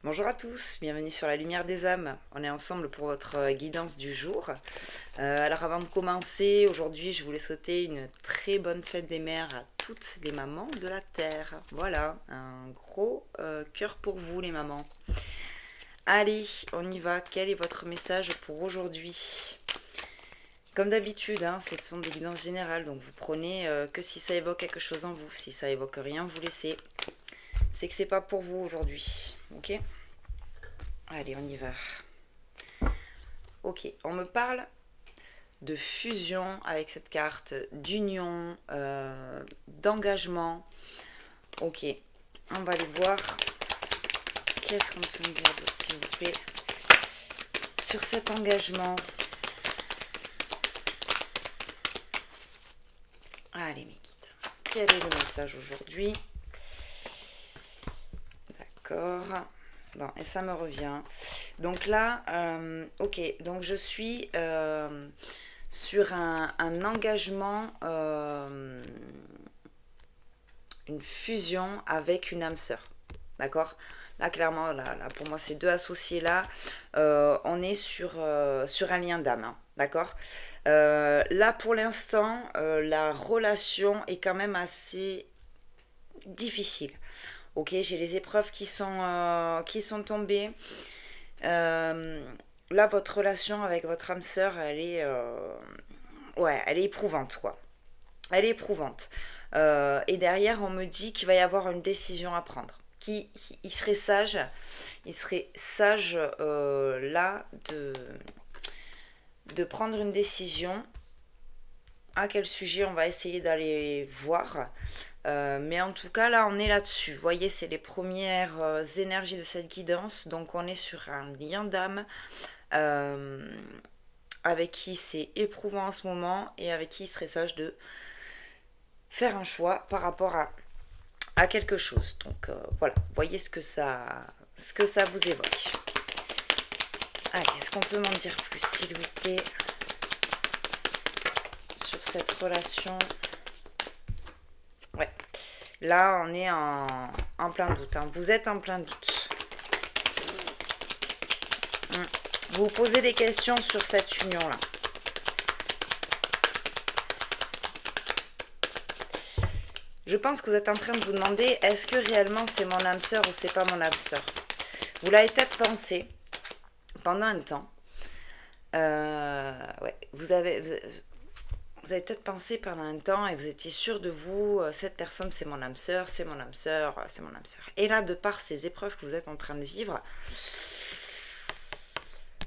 Bonjour à tous, bienvenue sur la lumière des âmes. On est ensemble pour votre guidance du jour. Alors avant de commencer, aujourd'hui je voulais souhaiter une très bonne fête des mères à toutes les mamans de la Terre. Voilà, un gros cœur pour vous les mamans. Allez, on y va. Quel est votre message pour aujourd'hui? Comme d'habitude, ce sont des guidances générales, donc vous prenez que si ça évoque quelque chose en vous. Si ça évoque rien, vous laissez. C'est que c'est pas pour vous aujourd'hui, ok? Allez, on y va. Ok, on me parle de fusion avec cette carte, d'union, d'engagement. Ok, on va aller voir. Qu'est-ce qu'on peut me dire d'autre, s'il vous plaît, sur cet engagement? Allez, mes guides, quel est le message aujourd'hui? D'accord. Bon, et ça me revient. Donc là, ok, donc je suis sur un engagement, une fusion avec une âme sœur. D'accord? Là, clairement, là, pour moi, ces deux associés-là, on est sur un lien d'âme. D'accord? Là, pour l'instant, la relation est quand même assez difficile. Ok, j'ai les épreuves qui sont tombées. Là, votre relation avec votre âme sœur, ouais, elle est éprouvante, quoi. Elle est éprouvante. Et derrière, on me dit qu'il va y avoir une décision à prendre. Il serait sage, là de prendre une décision. À quel sujet on va essayer d'aller voir. Mais en tout cas, là, on est là-dessus. Vous voyez, c'est les premières énergies de cette guidance. Donc, on est sur un lien d'âme avec qui c'est éprouvant en ce moment et avec qui il serait sage de faire un choix par rapport à quelque chose. Donc, voilà, voyez ce que ça vous évoque. Allez, est-ce qu'on peut m'en dire plus, s'il vous plaît, sur cette relation? Ouais. Là, on est en plein doute. Vous êtes en plein doute. Vous vous posez des questions sur cette union-là. Je pense que vous êtes en train de vous demander, est-ce que réellement c'est mon âme sœur ou c'est pas mon âme sœur? Vous l'avez peut-être pensé pendant un temps. Ouais, vous avez peut-être pensé pendant un temps et vous étiez sûr de vous, cette personne c'est mon âme sœur, c'est mon âme sœur, c'est mon âme sœur. Et là, de par ces épreuves que vous êtes en train de vivre,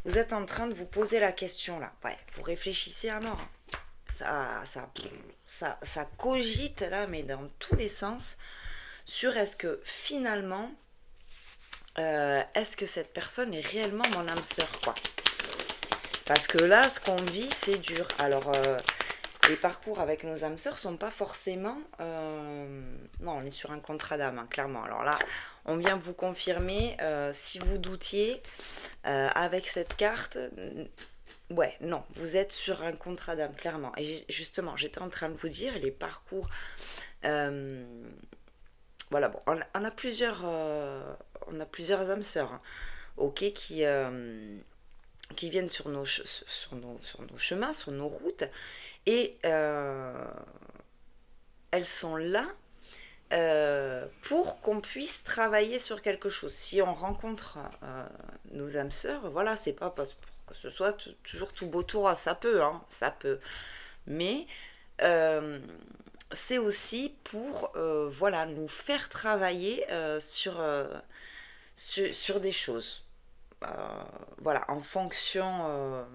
vous êtes en train de vous poser la question là. Ouais, vous réfléchissez à mort. Ça cogite là, mais dans tous les sens, sur est-ce que finalement, est-ce que cette personne est réellement mon âme sœur, quoi. Parce que là, ce qu'on vit, c'est dur. Alors, les parcours avec nos âmes sœurs sont pas forcément... Non, on est sur un contrat d'âme, clairement. Alors là, on vient vous confirmer, si vous doutiez, avec cette carte... Ouais, non, vous êtes sur un contrat d'âme, clairement. Et justement, j'étais en train de vous dire, les parcours... voilà, bon, on a plusieurs âmes sœurs, ok, qui viennent sur nos chemins, sur nos routes, et elles sont là pour qu'on puisse travailler sur quelque chose. Si on rencontre nos âmes sœurs, voilà, c'est pas pour que ce soit toujours tout beau tout rose, ça peut, ça peut. Mais c'est aussi pour voilà, nous faire travailler sur des choses. Voilà, en fonction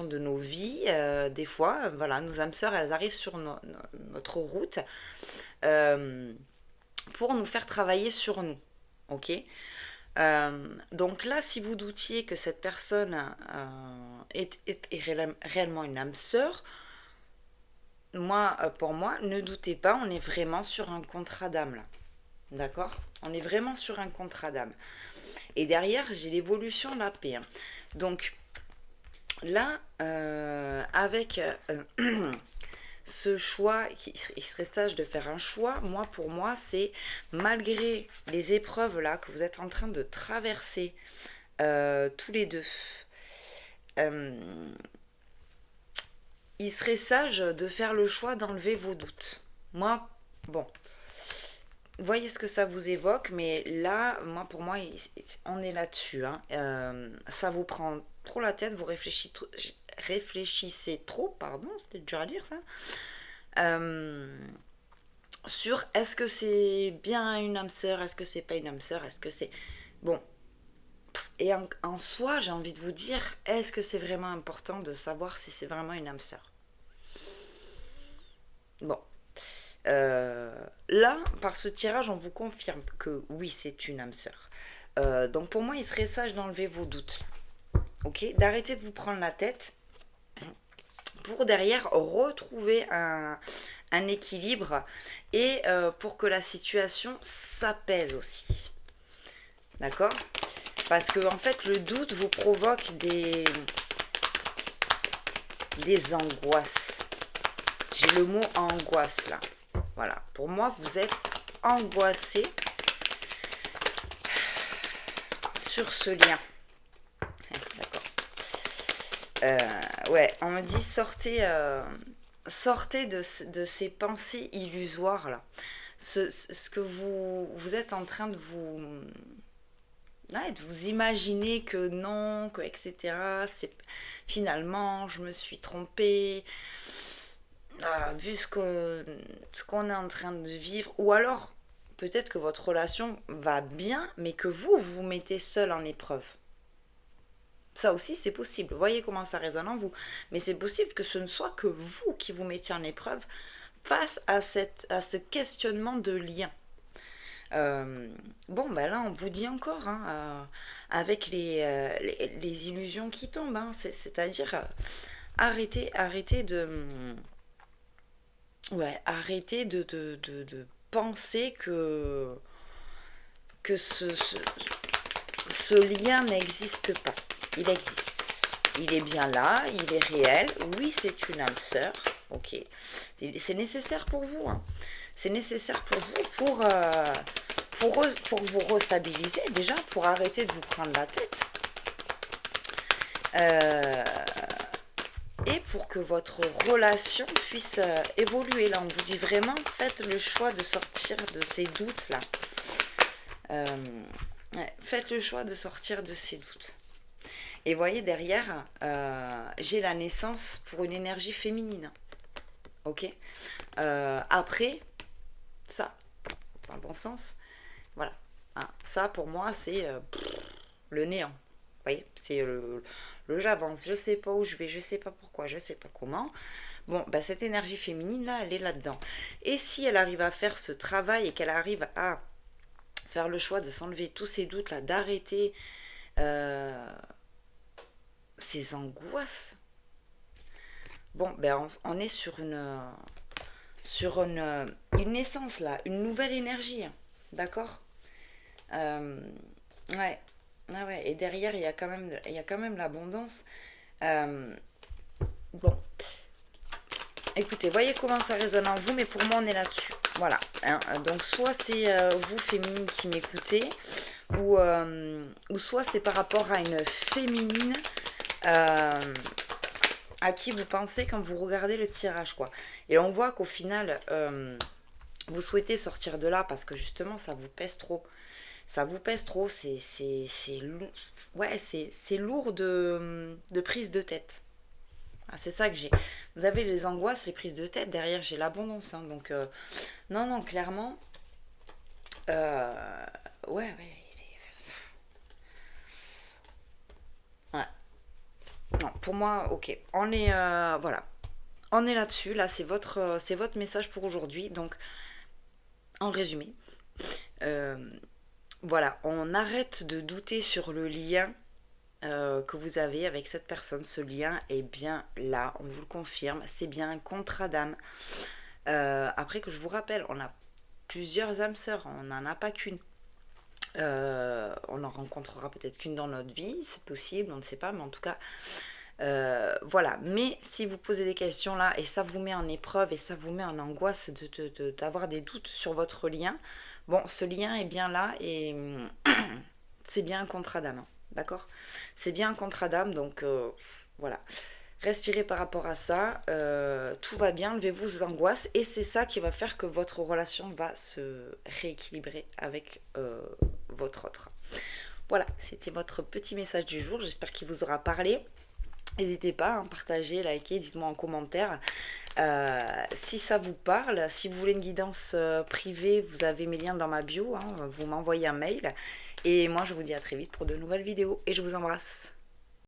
de nos vies, des fois, voilà, nos âmes sœurs, elles arrivent sur notre route pour nous faire travailler sur nous. Ok. Donc là, si vous doutiez que cette personne est réellement une âme sœur, pour moi, ne doutez pas, on est vraiment sur un contrat d'âme là. D'accord? On est vraiment sur un contrat d'âme. Et derrière, j'ai l'évolution de la paix. Donc là, avec ce choix, il serait sage de faire un choix. Moi, pour moi, c'est malgré les épreuves là que vous êtes en train de traverser tous les deux, euh, il serait sage de faire le choix d'enlever vos doutes. Moi, bon, voyez ce que ça vous évoque, mais là, moi, pour moi, on est là-dessus. Hein. Ça vous prend trop la tête, vous réfléchissez trop, pardon, c'était dur à dire ça, euh, sur est-ce que c'est bien une âme sœur, est-ce que c'est pas une âme sœur, est-ce que c'est... Bon, et en soi, j'ai envie de vous dire, est-ce que c'est vraiment important de savoir si c'est vraiment une âme sœur? Bon, là, par ce tirage, on vous confirme que oui, c'est une âme sœur. Donc pour moi, il serait sage d'enlever vos doutes. Ok, d'arrêter de vous prendre la tête pour derrière retrouver un équilibre et pour que la situation s'apaise aussi. D'accord? Parce que en fait, le doute vous provoque des angoisses. J'ai le mot angoisse là. Voilà, pour moi, vous êtes angoissé sur ce lien. D'accord. Ouais, on me dit sortez de ces pensées illusoires là. Ce que vous êtes en train de ouais, de vous imaginer que non, que etc. C'est finalement je me suis trompée. Vu ce qu'on est en train de vivre, ou alors peut-être que votre relation va bien, mais que vous vous mettez seul en épreuve. Ça aussi, c'est possible. Voyez comment ça résonne en vous. Mais c'est possible que ce ne soit que vous qui vous mettiez en épreuve face à ce questionnement de lien. Bon, ben là, on vous dit encore, hein, avec les illusions qui tombent, hein, c'est-à-dire arrêtez de... Ouais, arrêtez de penser que ce lien n'existe pas. Il existe. Il est bien là, il est réel. Oui, c'est une âme sœur. Ok. C'est nécessaire pour vous. Hein. C'est nécessaire pour vous pour vous restabiliser déjà, pour arrêter de vous prendre la tête. Et pour que votre relation puisse évoluer. Là, on vous dit vraiment, faites le choix de sortir de ces doutes-là. Ouais, faites le choix de sortir de ces doutes. Et voyez, derrière, j'ai la naissance pour une énergie féminine. Ok. Après, ça, dans le bon sens, voilà. Hein, ça, pour moi, c'est le néant. Vous voyez, c'est le j'avance, je sais pas où je vais, je sais pas pourquoi, je sais pas comment. Bon, bah cette énergie féminine là, elle est là-dedans. Et si elle arrive à faire ce travail et qu'elle arrive à faire le choix de s'enlever tous ces doutes là, d'arrêter ces angoisses, bon, ben on est sur une naissance là, une nouvelle énergie, d'accord. Ouais. Ah ouais, et derrière, il y a quand même l'abondance. Euh, bon, écoutez, voyez comment ça résonne en vous, mais pour moi, on est là-dessus. Voilà. Hein. Donc, soit c'est vous, féminine, qui m'écoutez, ou soit c'est par rapport à une féminine à qui vous pensez quand vous regardez le tirage, quoi. Et on voit qu'au final, vous souhaitez sortir de là parce que justement, ça vous pèse trop. Ça vous pèse trop, ouais, c'est lourd de prise de tête. Ah, c'est ça que j'ai. Vous avez les angoisses, les prises de tête, derrière j'ai l'abondance. Hein, donc, non, non, clairement, ouais, ouais, ouais. Non, pour moi, ok. On est, voilà. On est là-dessus. Là, c'est votre message pour aujourd'hui. Donc, en résumé, euh, voilà, on arrête de douter sur le lien que vous avez avec cette personne. Ce lien est bien là, on vous le confirme, c'est bien un contrat d'âme. Après que je vous rappelle, on a plusieurs âmes sœurs, on n'en a pas qu'une. On en rencontrera peut-être qu'une dans notre vie, c'est possible, on ne sait pas, mais en tout cas, Voilà, mais si vous posez des questions là et ça vous met en épreuve et ça vous met en angoisse d'avoir des doutes sur votre lien, bon, ce lien est bien là et c'est bien un contrat d'âme, hein, d'accord? C'est bien un contrat d'âme, donc voilà. Respirez par rapport à ça, tout va bien, levez-vous vos angoisses et c'est ça qui va faire que votre relation va se rééquilibrer avec votre autre. Voilà, c'était votre petit message du jour, j'espère qu'il vous aura parlé. N'hésitez pas à partager, liker, dites-moi en commentaire si ça vous parle. Si vous voulez une guidance privée, vous avez mes liens dans ma bio, hein, vous m'envoyez un mail. Et moi, je vous dis à très vite pour de nouvelles vidéos et je vous embrasse.